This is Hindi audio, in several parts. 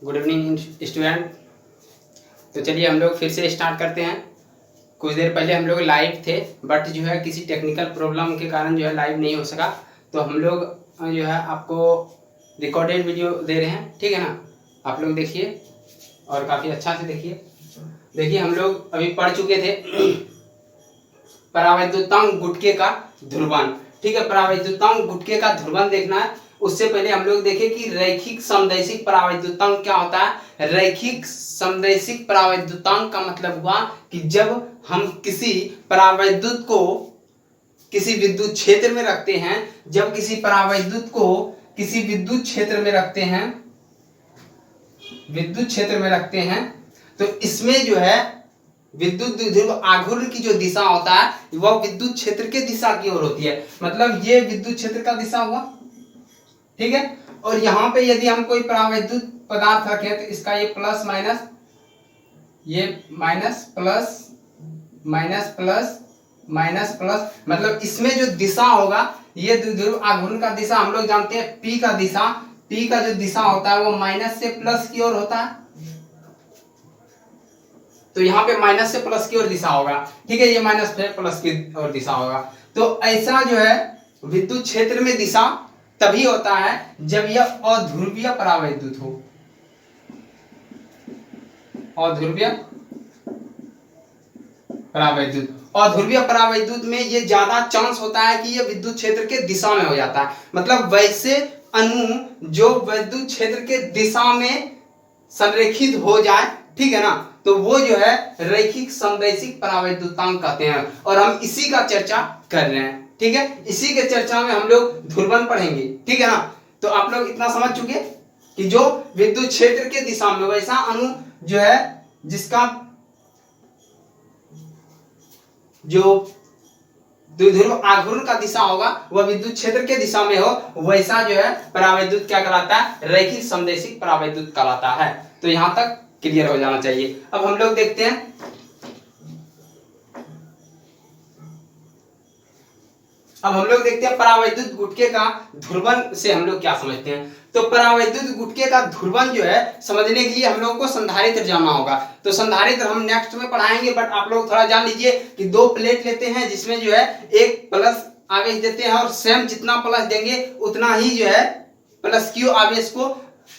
Good evening student. तो चलिए हम लोग फिर से स्टार्ट करते हैं। कुछ देर पहले हम लोग लाइव थे, बट जो है किसी टेक्निकल प्रॉब्लम के कारण जो है लाइव नहीं हो सका। तो हम लोग जो है आपको रिकॉर्डेड वीडियो दे रहे हैं, ठीक है ना। आप लोग देखिए और काफ़ी अच्छा से देखिए। देखिए हम लोग अभी पढ़ चुके थे परावैद्युतांक गुटके का ध्रुवण, ठीक है। परावैद्युतांक गुटके का ध्रुवण देखना है। उससे पहले हम लोग देखें कि रैखिक समदैशिक परावैद्युतांक क्या होता है। रैखिक समदैशिक परावैद्युतांक का मतलब हुआ कि जब हम किसी परावैद्युत को किसी विद्युत क्षेत्र में रखते हैं, जब किसी परावैद्युत को किसी विद्युत क्षेत्र में रखते हैं, विद्युत क्षेत्र में रखते हैं, तो इसमें जो है विद्युत द्विध्रुव आघूर्ण की जो दिशा होता है वह विद्युत क्षेत्र के दिशा की ओर होती है। मतलब ये विद्युत क्षेत्र का दिशा हुआ, ठीक है। और यहाँ पे यदि हम कोई परावैद्युत पदार्थ रखें तो इसका ये प्लस माइनस, ये minus plus minus plus minus plus, मतलब इसमें जो दिशा होगा ये द्विध्रुव आघूर्ण का दिशा हम लोग जानते हैं पी का दिशा, पी का जो दिशा होता है वो माइनस से प्लस की ओर होता है। तो यहाँ पे माइनस से प्लस की ओर दिशा होगा, ठीक है। ये माइनस से प्लस की ओर दिशा होगा। तो ऐसा जो है विद्युत क्षेत्र में दिशा तभी होता है जब यह अध्रुवीय परावैद्युत हो। अध्रुवीय परावैद्युत, अध्रुवीय परावैद्युत में ये ज्यादा चांस होता है कि ये विद्युत क्षेत्र के दिशा में हो जाता है। मतलब वैसे अणु जो विद्युत क्षेत्र के दिशा में संरेखित हो जाए, ठीक है ना, तो वो जो है रैखिक समदैशिक परावैद्युतांक कहते हैं। और हम इसी का चर्चा कर रहे हैं, ठीक है। इसी के चर्चा में हम लोग ध्रुवण पढ़ेंगे, ठीक है ना। तो आप लोग इतना समझ चुके कि जो विद्युत क्षेत्र के दिशा में वैसा अणु जो है जिसका जो द्विध्रुव आघूर्ण का दिशा होगा वह विद्युत क्षेत्र के दिशा में हो, वैसा जो है परावैद्युत क्या कहलाता है, रैखिक समदैशिक परावैद्युत कहलाता है। तो यहां तक क्लियर हो जाना चाहिए। अब हम लोग देखते हैं परावैद्युत गुटके का ध्रुवण से हम लोग क्या समझते हैं। तो परावैद्युत गुटके का ध्रुवण जो है समझने के लिए हम लोगों को संधारित्र जानना होगा। तो संधारित्र हम नेक्स्ट में पढ़ाएंगे, बट आप लोग थोड़ा जान लीजिए कि दो प्लेट लेते हैं जिसमें जो है एक प्लस आवेश देते हैं और सेम जितना प्लस देंगे उतना ही जो है प्लस क्यू आवेश को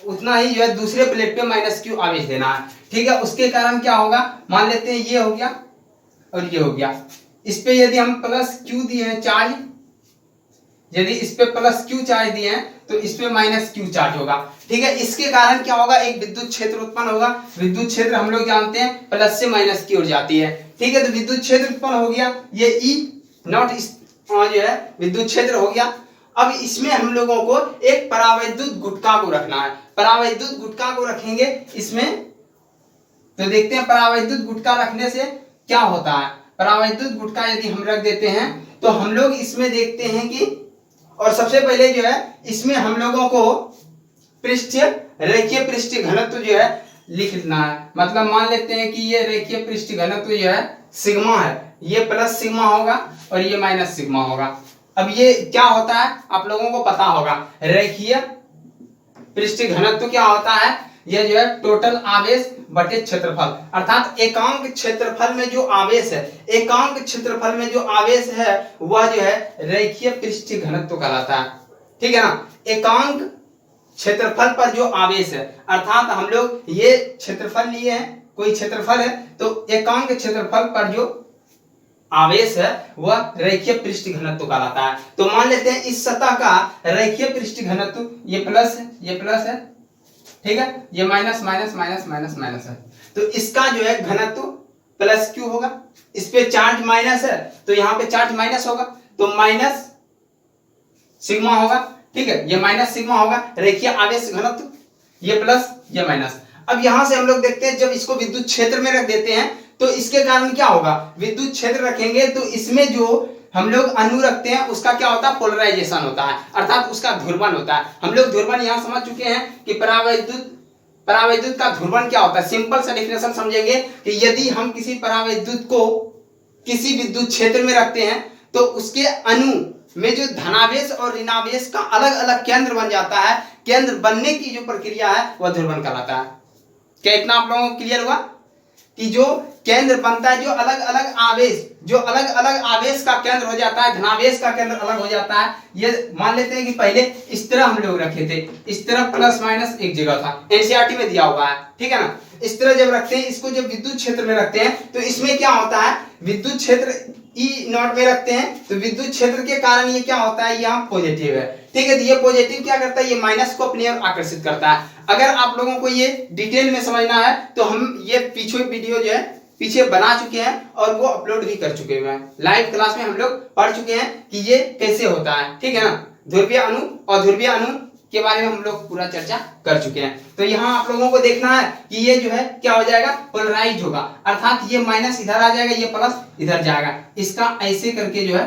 उतना ही जो है दूसरे प्लेट पे माइनस क्यू आवेश देना है, ठीक है। उसके कारण क्या होगा, मान लेते हैं ये हो गया और ये हो गया। इस पे यदि हम प्लस क्यू दिए हैं चार्ज, यदि इस पे प्लस क्यू चार्ज दिए हैं तो इस पे माइनस क्यू चार्ज होगा, ठीक है। इसके कारण क्या होगा, एक विद्युत क्षेत्र उत्पन्न होगा। विद्युत क्षेत्र हम लोग जानते हैं प्लस से माइनस की ओर जाती है, ठीक है। तो विद्युत क्षेत्र उत्पन्न हो गया, ये ई नॉट इस जो है विद्युत क्षेत्र हो गया। अब इसमें हम लोगों को एक परावैद्युत गुटका को रखना है। परावैद्युत गुटका को रखेंगे इसमें, तो देखते हैं परावैद्युत गुटका रखने से क्या होता है। परावैद्युत गुटका यदि हम रख देते हैं तो हम लोग इसमें देखते हैं कि, और सबसे पहले जो है इसमें हम लोगों को रेखीय पृष्ठ घनत्व जो है लिखना है। मतलब मान लेते हैं कि ये रेखीय पृष्ठ घनत्व जो है सिग्मा है, ये प्लस सिग्मा होगा और ये माइनस सिग्मा होगा। अब ये क्या होता है आप लोगों को पता होगा, रेखीय पृष्ठ घनत्व क्या होता है, यह जो है टोटल आवेश बटे क्षेत्रफल, अर्थात एकांक क्षेत्रफल में जो आवेश है, एकांक क्षेत्रफल में जो आवेश है वह जो है रेखीय पृष्ठ घनत्व कहलाता है, ठीक है ना। एकांक क्षेत्रफल पर जो आवेश है, अर्थात हम लोग ये क्षेत्रफल लिए हैं, कोई क्षेत्रफल है तो एकांक क्षेत्रफल पर जो आवेश है वह रेखीय पृष्ठ घनत्व कहलाता है। तो मान लेते हैं इस सतह का रेखीय पृष्ठ घनत्व ये प्लस है, ये प्लस है, ठीक है, ये minus minus minus minus minus है। तो इसका जो है घनत्व प्लस क्यू होगा। इस पे चार्ज माइनस है तो यहाँ पे चार्ज माइनस होगा, तो माइनस सिग्मा होगा, ठीक है, ये माइनस सिग्मा होगा रेखीय आवेश घनत्व, ये प्लस ये माइनस। अब यहां से हम लोग देखते हैं जब इसको विद्युत क्षेत्र में रख देते हैं तो इसके कारण क्या होगा, विद्युत क्षेत्र रखेंगे तो इसमें जो हम लोग अणु रखते हैं उसका क्या होता है, पोलराइजेशन होता है, अर्थात उसका ध्रुवण होता है। हम लोग ध्रुवण यहां समझ चुके हैं कि परावैद्युत का ध्रुवण क्या होता है। सिंपल सा डेफिनेशन समझेंगे कि यदि हम किसी परावैद्युत को किसी विद्युत क्षेत्र में रखते हैं तो उसके अणु में जो धनावेश और ऋणावेश का अलग अलग केंद्र बन जाता है, केंद्र बनने की जो प्रक्रिया है वह ध्रुवण कहलाता है। क्या इतना आप लोगों को क्लियर हुआ कि जो केंद्र बनता है, जो अलग अलग आवेश का केंद्र हो जाता है, धनावेश का केंद्र अलग हो जाता है। ये मान लेते हैं कि पहले इस तरह हम लोग रखे थे, इस तरह प्लस माइनस एक जगह था, एनसीईआरटी में दिया हुआ है, ठीक है ना। इस तरह जब रखते हैं, इसको जब विद्युत क्षेत्र में रखते हैं तो इसमें क्या होता है, विद्युत क्षेत्र ई नॉट में रखते हैं तो विद्युत क्षेत्र के कारण ये क्या होता है, यहाँ पॉजिटिव है, ठीक है। तो ये पॉजिटिव क्या करता है, ये माइनस को अपनी ओर आकर्षित करता है। अगर आप लोगों को ये डिटेल में समझना है तो हम ये पीछे वीडियो जो है पीछे बना चुके हैं और वो अपलोड भी कर चुके हुए हैं। लाइव क्लास में हम लोग पढ़ चुके हैं कि ये कैसे होता है, ठीक है ना। ध्रुवीय अणु और ध्रुवीय अणु के बारे में हम लोग पूरा चर्चा कर चुके हैं। तो यहाँ आप लोगों को देखना है कि ये जो है क्या हो जाएगा, पोलराइज होगा, अर्थात ये माइनस इधर आ जाएगा, ये प्लस इधर जाएगा। इसका ऐसे करके जो है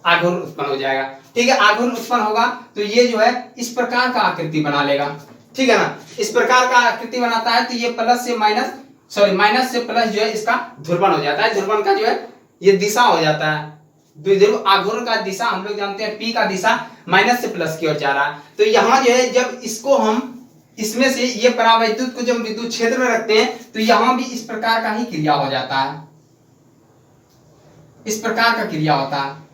आघूर्ण उत्पन्न हो जाएगा, ठीक है। आघूर्ण उत्पन्न होगा तो ये जो है इस प्रकार का आकृति बना लेगा, ठीक है ना। इस प्रकार का आकृति बनाता है तो ये प्लस से माइनस, माइनस से प्लस जो है इसका ध्रुवण हो जाता है। ध्रुवण का जो है ये दिशा हो जाता है। द्विध्रुव आघूर्ण का दिशा हम लोग जानते हैं, पी का दिशा माइनस से प्लस की ओर जा रहा है। तो यहाँ जो है जब इसको हम इसमें से ये परावैद्युत को जब विद्युत क्षेत्र में रखते हैं तो यहाँ भी इस प्रकार का ही क्रिया हो जाता है, इस प्रकार का क्रिया होता है।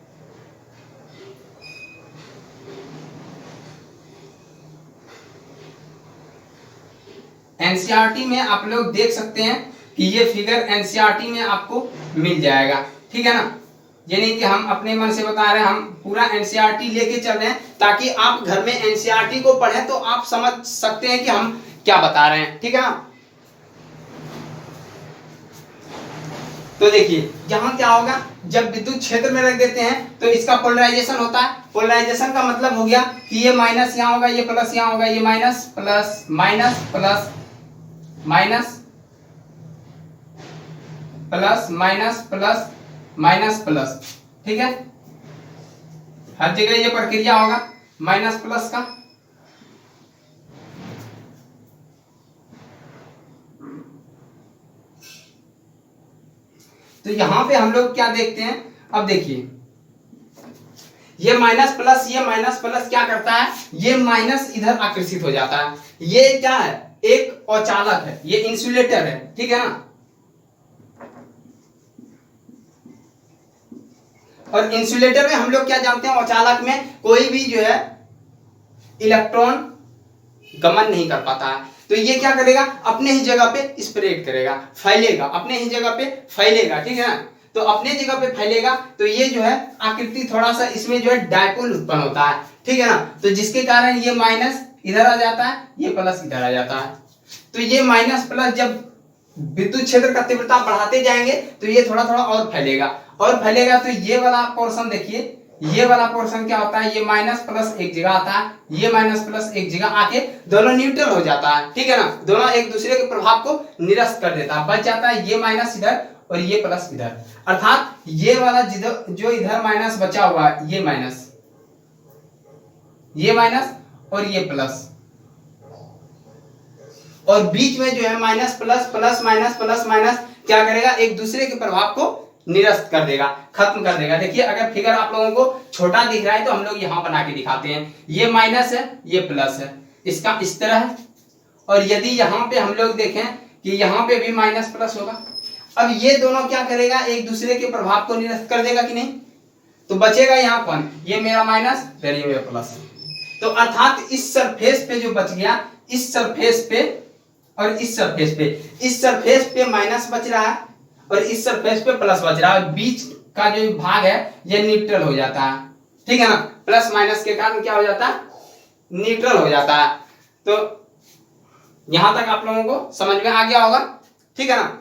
एनसीईआरटी में आप लोग देख सकते हैं कि ये फिगर एनसीईआरटी में आपको मिल जाएगा, ठीक है ना। ये नहीं कि हम अपने मन से बता रहे हैं, हम पूरा एनसीईआरटी लेके चल रहे हैं ताकि आप घर में एनसीईआरटी को पढ़ें तो आप समझ सकते हैं कि हम क्या बता रहे हैं, ठीक है ना। तो देखिए यहां क्या होगा, जब विद्युत क्षेत्र में रख देते हैं तो इसका पोलराइजेशन होता है। पोलराइजेशन का मतलब हो गया कि ये माइनस यहाँ होगा, ये प्लस यहाँ होगा, ये minus plus minus plus minus plus minus plus minus plus, ठीक है। हर जगह ये प्रक्रिया होगा माइनस प्लस का। तो यहां पे हम लोग क्या देखते हैं, अब देखिए ये माइनस प्लस क्या करता है, ये माइनस इधर आकर्षित हो जाता है। ये क्या है, एक औचालक है, ये इंसुलेटर है, ठीक है ना। और इंसुलेटर में हम लोग क्या जानते हैं, औचालक में कोई भी जो है इलेक्ट्रॉन गमन नहीं कर पाता है। तो ये क्या करेगा, अपने ही जगह पे स्प्रेड करेगा, फैलेगा, अपने ही जगह पे फैलेगा, ठीक है ना। तो अपने जगह पे फैलेगा तो ये जो है आकृति थोड़ा सा इसमें जो है डायपोल उत्पन्न होता है, ठीक है ना। तो जिसके कारण ये माइनस इधर आ जाता है, ये प्लस इधर आ जाता है। तो ये माइनस प्लस जब विद्युत क्षेत्र का तीव्रता बढ़ाते जाएंगे तो ये थोड़ा थोड़ा और फैलेगा तो ये वाला पोर्शन देखिए, ये वाला पोर्शन क्या होता है, ये माइनस प्लस एक जगह आता है, ये माइनस प्लस एक जगह आके दोनों न्यूट्रल हो जाता है, ठीक है ना। दोनों एक दूसरे के प्रभाव को निरस्त कर देता है, बच जाता है ये माइनस इधर और ये प्लस इधर। अर्थात ये वाला जो इधर माइनस बचा हुआ है, ये माइनस और ये प्लस, और बीच में जो है minus plus plus minus plus minus क्या करेगा, एक दूसरे के प्रभाव को निरस्त कर देगा, खत्म कर देगा। देखिए अगर फिगर आप लोगों को छोटा दिख रहा है तो हम लोग यहां बना के दिखाते हैं, ये माइनस है, ये प्लस है, इसका इस तरह है। और यदि यहां पे हम लोग देखें कि यहां पे भी माइनस प्लस होगा, अब ये दोनों क्या करेगा, एक दूसरे के प्रभाव को निरस्त कर देगा कि नहीं। तो बचेगा यहाँ कौन, ये मेरा माइनस, फिर ये मेरा प्लस। तो अर्थात इस सरफेस पे जो बच गया, इस सरफेस पे और इस सरफेस पे माइनस बच रहा है और इस सरफेस पे प्लस बच रहा है। बीच का जो भाग है ये न्यूट्रल हो जाता है, ठीक है ना। प्लस माइनस के कारण क्या हो जाता है, न्यूट्रल हो जाता है। तो यहां तक आप लोगों को समझ में आ गया होगा, ठीक है ना।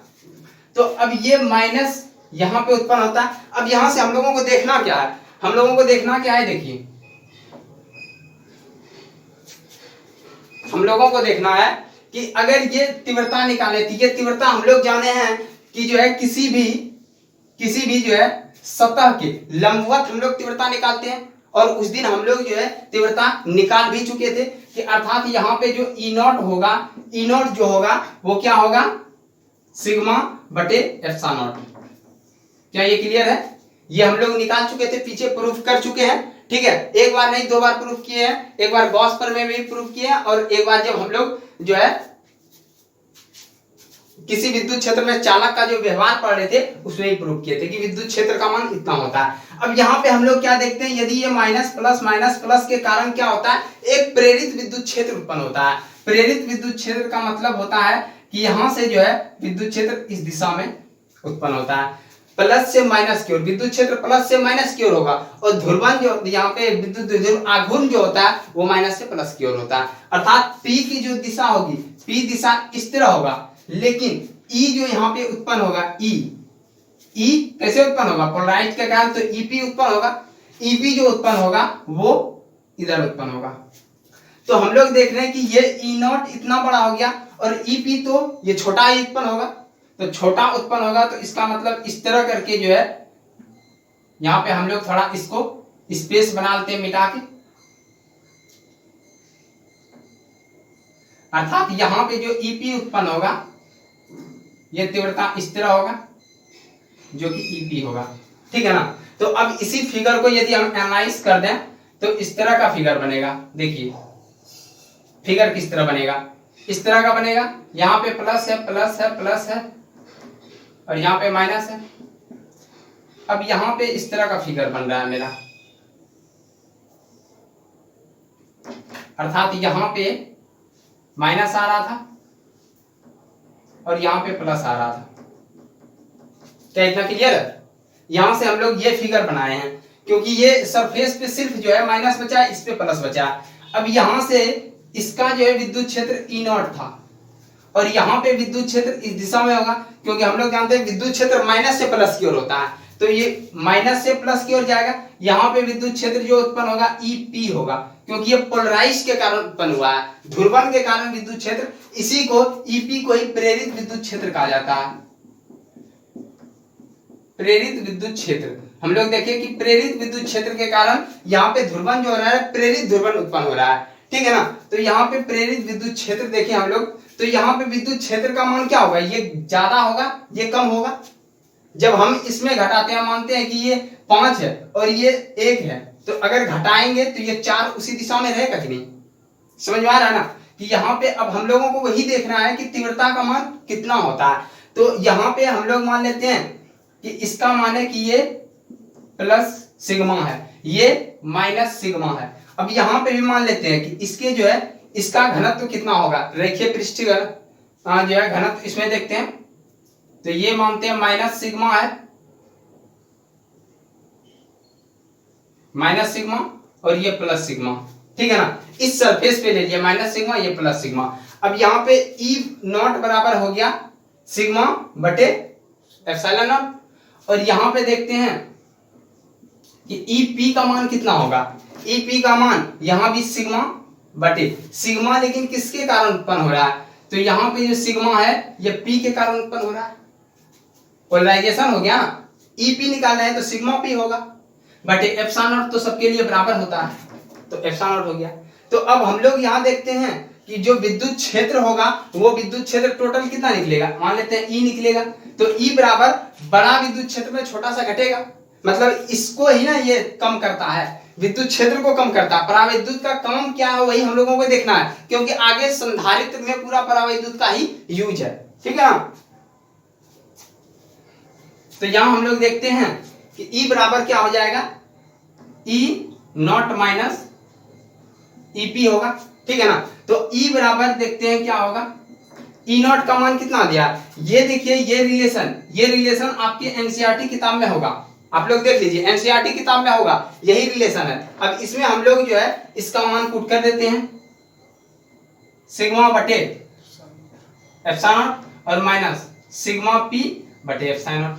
तो अब ये माइनस यहां पे उत्पन्न होता है। अब यहां से हम लोगों को देखना क्या है, देखिए हम लोगों को देखना है कि अगर ये तीव्रता निकाले, तो ये तीव्रता हम लोग जाने हैं कि जो है किसी भी जो है सतह के लंबवत हम लोग तीव्रता निकालते हैं। और उस दिन हम लोग जो है तीव्रता निकाल भी चुके थे कि अर्थात यहाँ पे जो ई नॉट होगा, ई नॉट जो होगा वो क्या होगा, सिग्मा बटे एप्सिलॉन नॉट। क्या ये क्लियर है, ये हम लोग निकाल चुके थे, पीछे प्रूफ कर चुके हैं, ठीक है। एक बार नहीं 2 बार प्रूफ किए हैं, एक बार गॉस प्रमेय में भी प्रूफ किए हैं और एक बार जब हम लोग जो है किसी विद्युत क्षेत्र में चालक का जो व्यवहार पढ़ रहे थे उसमें ही प्रूफ किए थे कि विद्युत क्षेत्र का मान इतना होता है। अब यहाँ पे हम लोग क्या देखते हैं, यदि ये माइनस प्लस के कारण क्या होता है, एक प्रेरित विद्युत क्षेत्र उत्पन्न होता है। प्रेरित विद्युत क्षेत्र का मतलब होता है कि यहां से जो है विद्युत क्षेत्र इस दिशा में उत्पन्न होता है, प्लस से माइनस की ओर विद्युत क्षेत्र प्लस से माइनस की ओर होगा और ध्रुवण जो यहाँ पे विद्युत ध्रुव आघूर्ण जो होता है वो माइनस से प्लस की ओर होता है। अर्थात पी की जो दिशा होगी, पी दिशा इस तरह होगा, लेकिन ई जो यहाँ पे उत्पन्न होगा, ई कैसे उत्पन्न होगा, पोलराइज के कारण, तो ईपी उत्पन्न होगा। ईपी जो उत्पन्न होगा वो इधर उत्पन्न होगा। तो हम लोग देख रहे हैं कि ये ई नॉट इतना बड़ा हो गया और ईपी तो ये छोटा ही उत्पन्न होगा, तो छोटा उत्पन्न होगा, तो इसका मतलब इस तरह करके जो है यहाँ पे हम लोग थोड़ा इसको स्पेस बना लेते हैं मिटा के। अर्थात यहाँ पे जो ईपी उत्पन्न होगा ये तीव्रता इस तरह होगा जो कि ईपी होगा, ठीक है ना। तो अब इसी फिगर को यदि हम एनालाइज कर दें तो इस तरह का फिगर बनेगा। देखिए फिगर किस तरह बनेगा, इस तरह का बनेगा। यहाँ पे प्लस है प्लस है प्लस है और यहाँ पे माइनस है। अब यहाँ पे इस तरह का फिगर बन रहा है मेरा, अर्थात यहाँ पे माइनस आ रहा था और यहाँ पे प्लस आ रहा था। क्या इतना क्लियर है? यहां से हम लोग ये फिगर बनाए हैं क्योंकि ये सरफेस पे सिर्फ जो है माइनस बचा, इस पे प्लस बचा। अब यहां से इसका जो है विद्युत क्षेत्र ई नॉट था और यहाँ पे विद्युत क्षेत्र इस दिशा में होगा, क्योंकि हम लोग जानते हैं विद्युत क्षेत्र माइनस से प्लस की ओर होता है, तो ये माइनस से प्लस की ओर जाएगा। यहाँ पे विद्युत क्षेत्र जो उत्पन्न होगा ईपी होगा, क्योंकि ये पोलराइज के कारण उत्पन्न हुआ है, ध्रुवण के कारण विद्युत क्षेत्र, इसी को ईपी को ही प्रेरित विद्युत क्षेत्र कहा जाता है। प्रेरित विद्युत क्षेत्र, हम लोग देखिए कि प्रेरित विद्युत क्षेत्र के कारण यहाँ पे ध्रुवण जो हो रहा है, प्रेरित ध्रुवण उत्पन्न हो रहा है, ठीक है ना। तो यहाँ पे प्रेरित विद्युत क्षेत्र देखिए हम लोग, तो यहाँ पे विद्युत क्षेत्र का मान क्या होगा, ये ज्यादा होगा ये कम होगा। जब हम इसमें घटाते हैं, मानते हैं कि ये 5 है और ये 1 है, तो अगर घटाएंगे तो ये 4 उसी दिशा में रहेगा कि नहीं, समझ में आ रहा है ना। कि यहाँ पे अब हम लोगों को वही देखना है कि तीव्रता का मान कितना होता है। तो यहाँ पे हम लोग मान लेते हैं कि इसका मान है कि ये प्लस सिग्मा है, ये माइनस सिग्मा है। अब यहाँ पे भी मान लेते हैं कि इसके जो है इसका घनत्व कितना होगा, रेखीय पृष्ठीय जो है घनत्व इसमें देखते हैं, तो ये मानते हैं माइनस सिग्मा है, माइनस सिग्मा और ये प्लस सिग्मा, ठीक है ना। इस सरफेस पे ले लिया माइनस सिग्मा, ये प्लस सिग्मा। अब यहाँ पे ई नॉट बराबर हो गया सिग्मा बटे एप्सिलॉन नॉट, और यहाँ पे देखते हैं कि ई पी का मान कितना होगा। ई पी का मान यहाँ भी सिग्मा बटे सिग्मा, लेकिन किसके कारण उत्पन्न हो रहा है, तो यहाँ पे जो सिग्मा है ये पी के कारण उत्पन्न हो रहा है, पोलराइजेशन हो गया। ई पी निकालना है तो सिग्मा पी होगा बटे एप्सिलॉन नॉट, तो सबके लिए बराबर होता है, तो एप्सिलॉन नॉट हो गया। तो अब हम लोग यहाँ देखते हैं कि जो विद्युत क्षेत्र होगा वो विद्युत क्षेत्र टोटल कितना निकलेगा, मान लेते हैं ई निकलेगा, तो ई बराबर बड़ा विद्युत क्षेत्र में छोटा सा घटेगा, मतलब इसको ही ना ये कम करता है, विद्युत क्षेत्र को कम करता है। परावैद्युत का काम क्या है वही हम लोगों को देखना है, क्योंकि आगे संधारित्र में पूरा परावैद्युत का ही यूज है, ठीक है ना। तो यहां हम लोग देखते हैं कि ई बराबर क्या हो जाएगा, ई नॉट माइनस ईपी होगा, ठीक है ना। तो ई बराबर देखते हैं क्या होगा, ई नॉट का मान कितना दिया, ये देखिए ये रिलेशन आपके एनसीईआरटी किताब में होगा, आप लोग देख लीजिए एनसीईआरटी किताब में होगा, यही रिलेशन है। अब इसमें हम लोग जो है इसका मान पुट कर देते हैं, सिग्मा बटे एप्सिलॉन और माइनस सिग्मा पी बटे एप्सिलॉन,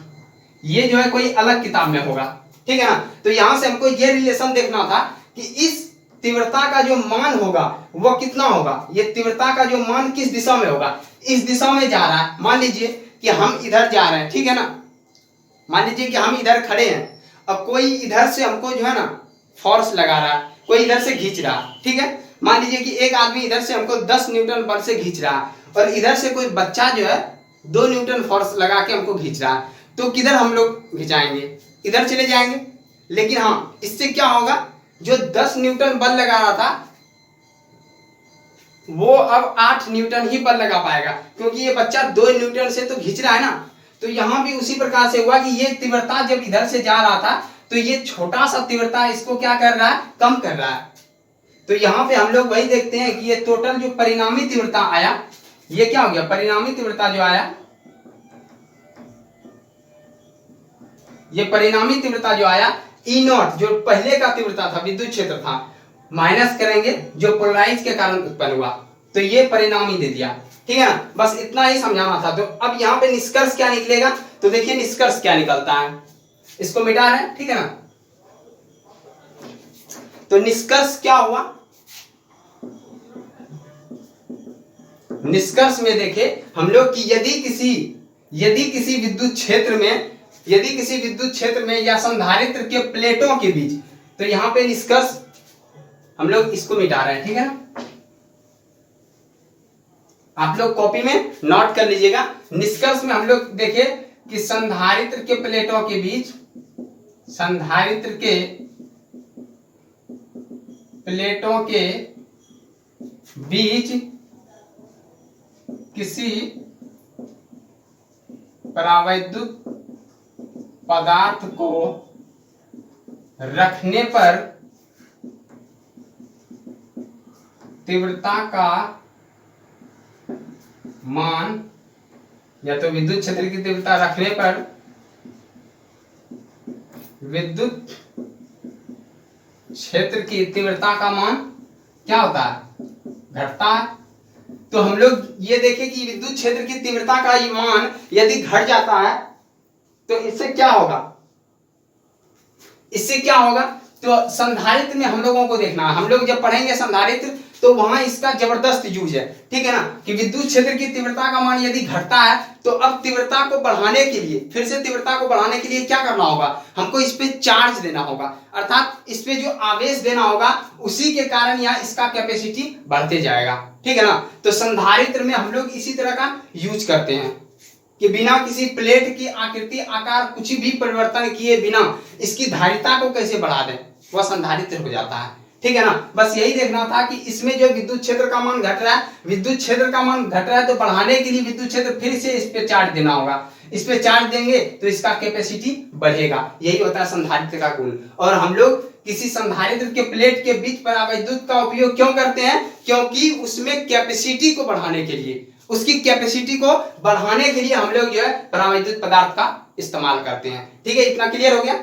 ये जो है कोई अलग किताब में होगा, ठीक है ना। तो यहां से हमको ये रिलेशन देखना था कि इस तीव्रता का जो मान होगा वो कितना होगा, ये तीव्रता का जो मान किस दिशा में होगा, इस दिशा में जा रहा है। मान लीजिए कि हम इधर जा रहे हैं, ठीक है ना, मान लीजिए कि हम इधर खड़े हैं, अब कोई इधर से हमको जो है ना फोर्स लगा रहा है, कोई इधर से खींच रहा है, ठीक है। मान लीजिए कि एक आदमी इधर से हमको 10 न्यूटन बल से खींच रहा है और इधर से कोई बच्चा जो है 2 न्यूटन फोर्स लगा के हमको खींच रहा है, तो किधर हम लोग खिंचाएंगे, इधर चले जाएंगे। लेकिन हाँ, इससे क्या होगा, जो 10 न्यूटन बल लगा रहा था वो अब 8 न्यूटन ही बल लगा पाएगा, क्योंकि ये बच्चा 2 न्यूटन से तो खींच रहा है ना। तो यहां भी उसी प्रकार से हुआ कि ये तीव्रता जब इधर से जा रहा था तो ये छोटा सा तीव्रता इसको क्या कर रहा है, कम कर रहा है। तो यहाँ पे हम लोग वही देखते हैं कि ये टोटल जो परिणामी तीव्रता आया, ये क्या हो गया, परिणामी तीव्रता जो आया, ये परिणामी तीव्रता जो आया ई नॉट, जो पहले का तीव्रता था, विद्युत क्षेत्र था, माइनस करेंगे जो पोलराइज के कारण उत्पन्न हुआ, तो ये परिणामी दे दिया। ठीक है ना, बस इतना ही समझाना था। तो अब यहाँ पे निष्कर्ष क्या निकलेगा, तो देखिए निष्कर्ष क्या निकलता है, इसको मिटा रहे हैं, ठीक है ना। तो निष्कर्ष क्या हुआ, निष्कर्ष में देखे हम लोग कि यदि किसी विद्युत क्षेत्र में या संधारित्र के प्लेटों के बीच, तो यहां पे निष्कर्ष हम लोग इसको मिटा रहे हैं, ठीक है ना। आप लोग कॉपी में नोट कर लीजिएगा। निष्कर्ष में हम लोग देखे कि संधारित्र के प्लेटों के बीच, संधारित्र के प्लेटों के बीच किसी परावैद्युत पदार्थ को रखने पर तीव्रता का मान, या तो विद्युत क्षेत्र की तीव्रता रखने पर विद्युत क्षेत्र की तीव्रता का मान क्या होता है, घटता है। तो हम लोग ये देखें कि विद्युत क्षेत्र की तीव्रता का ये मान यदि घट जाता है तो इससे क्या होगा, तो संधारित्र में हम लोगों को देखना है। हम लोग जब पढ़ेंगे संधारित्र तो वहां इसका जबरदस्त यूज है, ठीक है ना, कि विद्युत क्षेत्र की तीव्रता का मान यदि घटता है तो अब तीव्रता को बढ़ाने के लिए, फिर से तीव्रता को बढ़ाने के लिए क्या करना होगा, हमको इस पे चार्ज देना होगा, अर्थात इस पे जो आवेश देना होगा उसी के कारण यहाँ इसका कैपेसिटी बढ़ते जाएगा, ठीक है ना। तो संधारित्र में हम लोग इसी तरह का यूज करते हैं कि बिना किसी प्लेट की आकृति, आकार कुछ भी परिवर्तन किए बिना इसकी धारिता को कैसे बढ़ा दें, वह संधारित्र हो जाता है, ठीक है ना। बस यही देखना था कि इसमें जो विद्युत क्षेत्र का मान घट रहा है, विद्युत क्षेत्र का मान घट रहा है, तो बढ़ाने के लिए विद्युत क्षेत्र फिर से इस पे चार्ज देना होगा, इस पे चार्ज देंगे तो इसका कैपेसिटी बढ़ेगा, यही होता है संधारित्र का गुण। और हम लोग किसी संधारित्र के प्लेट के बीच परावैद्युत का उपयोग क्यों करते हैं, क्योंकि उसमें कैपेसिटी को बढ़ाने के लिए, उसकी कैपेसिटी को बढ़ाने के लिए हम लोग जो है परावैद्युत पदार्थ का इस्तेमाल करते हैं, ठीक है। इतना क्लियर हो गया,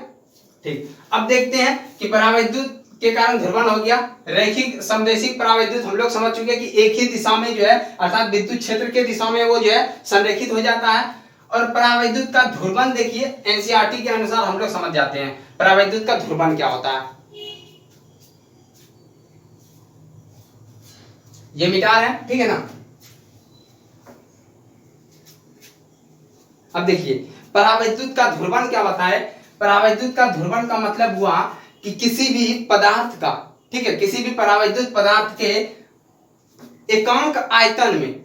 ठीक। अब देखते हैं कि परावैद्युत के कारण ध्रुवण हो गया, रैखिक समदैशिक परावैद्युत हम लोग समझ चुके कि एक ही दिशा में जो है, अर्थात विद्युत क्षेत्र के दिशा में वो जो है संरेखित हो जाता है। और परावैद्युत का ध्रुवण देखिए, एनसीईआरटी के अनुसार हम लोग समझ जाते हैं परावैद्युत का ध्रुवण क्या होता है। ये मिटा रहे हैं, ठीक है ना। अब देखिए परावैद्युत का ध्रुवण क्या होता है। परावैद्युत का ध्रुवण का मतलब हुआ कि किसी भी पदार्थ का, ठीक है, किसी भी परावैद्युत पदार्थ के एकांक आयतन में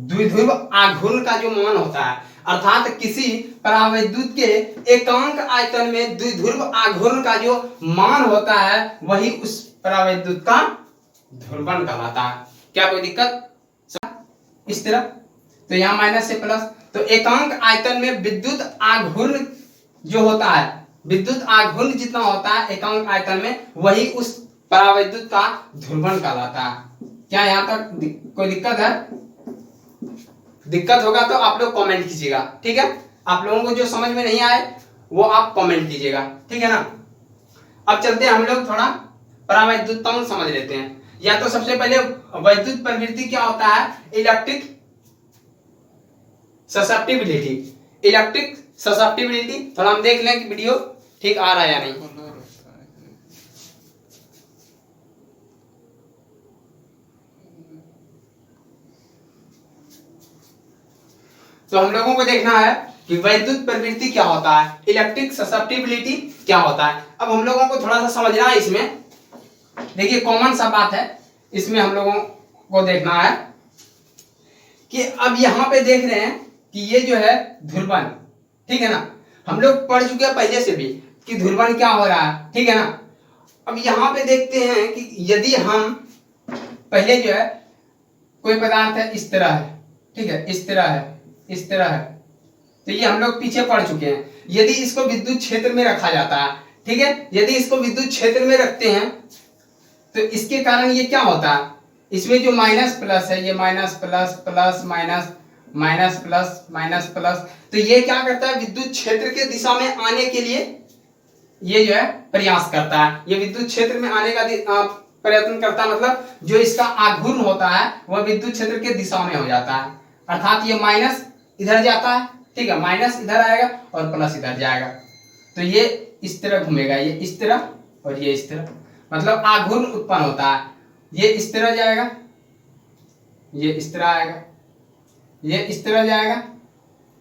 द्विध्रुव आघूर्ण का जो मान होता है, अर्थात किसी परावैद्युत के एकांक आयतन में द्विध्रुव आघूर्ण का जो मान होता है वही उस परावैद्युत का ध्रुवण कहलाता है। क्या कोई दिक्कत इस तरह, तो यहाँ माइनस से प्लस, तो एकांक आयतन में विद्युत आघूर्ण जो होता है, विद्युत आघूर्ण जितना होता है एकांक आयतन में, वही उस परावैद्युत का ध्रुवण कहलाता है। क्या यहाँ तक कोई दिक्कत है? दिक्कत होगा तो आप लोग कमेंट कीजिएगा, ठीक है। आप लोगों को जो समझ में नहीं आए वो आप कमेंट कीजिएगा, ठीक है ना। अब चलते हैं हम लोग थोड़ा परावैद्युतम समझ लेते हैं। या तो सबसे पहले वैद्युत प्रवृत्ति क्या होता है, इलेक्ट्रिक ससेप्टिबिलिटी, थोड़ा हम देख लें कि वीडियो ठीक आ रहा है या नहीं। तो हम लोगों को देखना है कि वैद्युत प्रवृत्ति क्या होता है, इलेक्ट्रिक ससेप्टिबिलिटी क्या होता है। अब हम लोगों को थोड़ा सा समझना है इसमें। देखिए कॉमन सा बात है इसमें, हम लोगों को देखना है कि अब यहाँ पे देख रहे हैं कि ये जो है ध्रुवन, ठीक है ना, हम लोग पढ़ चुके हैं पहले से भी कि ध्रुवन क्या हो रहा है, ठीक है ना। अब यहाँ पे देखते हैं कि यदि हम पहले जो है कोई पदार्थ है इस तरह है, ठीक है, इस तरह है, इस तरह है, तो ये हम लोग पीछे पढ़ चुके हैं। यदि इसको विद्युत क्षेत्र में रखा जाता है, ठीक है, यदि इसको विद्युत क्षेत्र में रखते हैं तो इसके कारण ये क्या होता है, इसमें जो माइनस प्लस है, ये minus plus plus minus minus plus minus plus, तो ये क्या करता है, विद्युत क्षेत्र के दिशा में आने के लिए ये जो है प्रयास करता है, ये विद्युत क्षेत्र में आने का प्रयत्न करता है। मतलब जो इसका आघूर्ण होता है वह विद्युत क्षेत्र के दिशा में हो जाता है, अर्थात ये माइनस इधर जाता है, ठीक है, माइनस इधर आएगा और प्लस इधर जाएगा, तो ये इस तरह घूमेगा, ये इस तरह और ये इस तरह, मतलब आघूर्ण उत्पन्न होता है। ये इस तरह जाएगा, ये इस तरह आएगा, ये इस तरह जाएगा,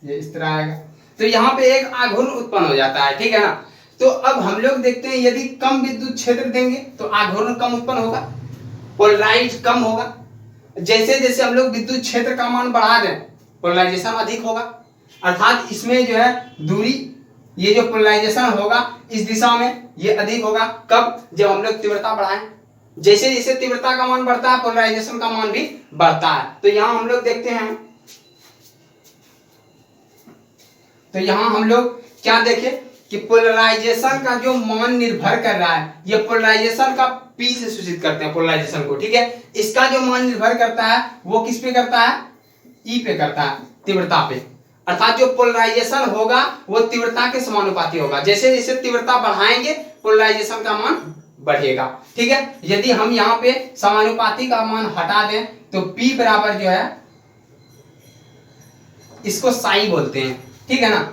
ये इस तरह आएगा, तो यहाँ पे एक आघूर्ण उत्पन्न हो जाता है, ठीक है ना। तो अब हम लोग देखते हैं यदि कम विद्युत क्षेत्र देंगे तो आघूर्ण कम उत्पन्न होगा, पोलराइज कम होगा। जैसे जैसे हम लोग विद्युत क्षेत्र का मान बढ़ा दें पोलराइजेशन अधिक होगा, अर्थात इसमें जो है दूरी, ये जो पोलराइजेशन होगा इस दिशा में ये अधिक होगा। कब, जब हम लोग तीव्रता बढ़ाएं, जैसे जैसे तीव्रता का मान बढ़ता है पोलराइजेशन का मान भी बढ़ता है। तो यहाँ हम लोग देखते हैं, तो यहाँ हम लोग क्या देखें कि पोलराइजेशन का जो मान निर्भर कर रहा है, ये पोलराइजेशन का P से सूचित करते हैं पोलराइजेशन को, ठीक है। इसका जो मान निर्भर करता है वो किस पे करता है, E पे करता है, तीव्रता पे, अर्थात जो पोलराइजेशन होगा वो तीव्रता के समानुपाती होगा। जैसे जैसे तीव्रता बढ़ाएंगे पोलराइजेशन का मान बढ़ेगा, ठीक है। यदि हम यहाँ पे समानुपाती का मान हटा दें तो P बराबर जो है, इसको साई बोलते हैं, ठीक है ना।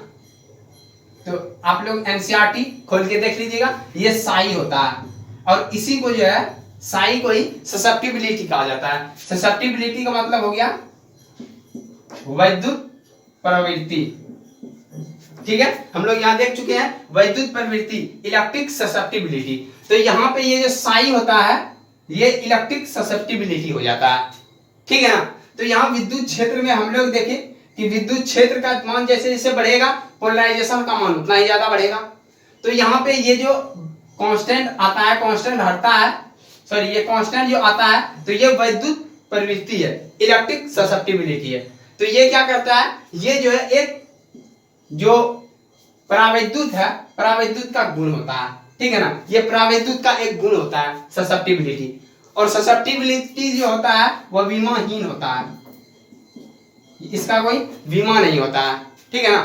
तो आप लोग एनसीईआरटी खोल के देख लीजिएगा, ये साई होता है, और इसी को जो है साई को ही ससेप्टिबिलिटी कहा जाता है। ससेप्टिबिलिटी का मतलब हो गया वैद्युत प्रवृत्ति, ठीक है। हम लोग यहाँ देख चुके हैं वैद्युत प्रवृत्ति, इलेक्ट्रिक ससेप्टिबिलिटी। तो यहाँ पे ये जो साई होता है ये इलेक्ट्रिक ससेप्टिबिलिटी हो जाता है, ठीक है ना। तो यहाँ विद्युत क्षेत्र में हम लोग देखें कि विद्युत क्षेत्र का मान जैसे जैसे बढ़ेगा पोलराइजेशन का मान उतना ही ज्यादा बढ़ेगा। तो यहाँ पे ये जो कांस्टेंट आता है, कांस्टेंट हटता है, सॉरी ये कांस्टेंट जो आता है तो ये वैद्युत प्रवृत्ति है, इलेक्ट्रिक ससेप्टिबिलिटी है। तो ये क्या करता है, ये जो है एक जो परावैद्युत है, परावैद्युत का गुण होता है, ठीक है ना। ये परावैद्युत का एक गुण होता है ससेप्टिबिलिटी, और ससेप्टिबिलिटी जो होता है वह विमाहीन होता है, इसका कोई विमा नहीं होता है, ठीक है ना।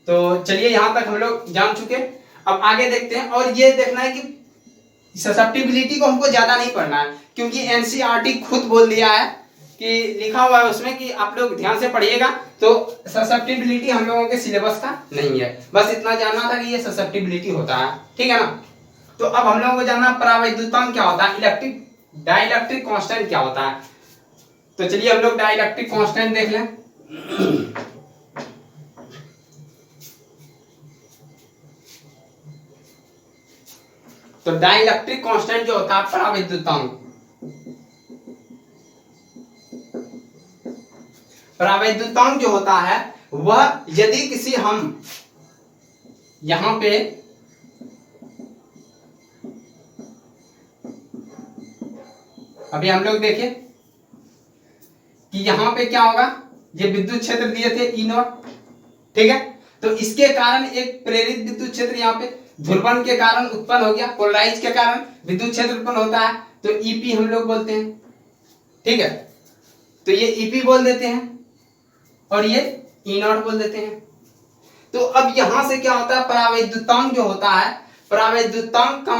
तो चलिए यहाँ तक हम लोग जान चुके, अब आगे देखते हैं। और ये देखना है कि ससेप्टिबिलिटी को हमको ज्यादा नहीं पढ़ना है, क्योंकि एनसीईआरटी खुद बोल दिया है कि लिखा हुआ है उसमें कि आप लोग ध्यान से पढ़िएगा। तो ससेप्टिबिलिटी हम लोगों के सिलेबस का नहीं है, बस इतना जानना था कि ये ससेप्टिबिलिटी होता है, ठीक है ना। तो अब हम लोगों को जानना परावैद्युतांक क्या होता है, इलेक्ट्रिक डाइलेक्ट्रिक कांस्टेंट क्या होता है। तो चलिए हम लोग डाइलेक्ट्रिक कांस्टेंट देख लें। तो डाइलेक्ट्रिक कांस्टेंट जो होता है परावैद्युतांक, परावैद्युतांक जो होता है वह यदि किसी हम यहां पे अभी हम लोग देखें कि यहां पे क्या होगा, ये विद्युत क्षेत्र दिए थे E नॉट, ठीक है। तो इसके कारण एक प्रेरित विद्युत क्षेत्र यहाँ पे ध्रुवण के कारण उत्पन्न हो गया, पोलराइज के कारण विद्युत क्षेत्र उत्पन्न होता है, तो ईपी हम लोग बोलते हैं, ठीक है। तो ये ईपी बोल देते हैं और ये ई नॉट बोल देते हैं। तो अब यहां से क्या होता है, परावैद्युतांक जो होता है, परावैद्युतांक का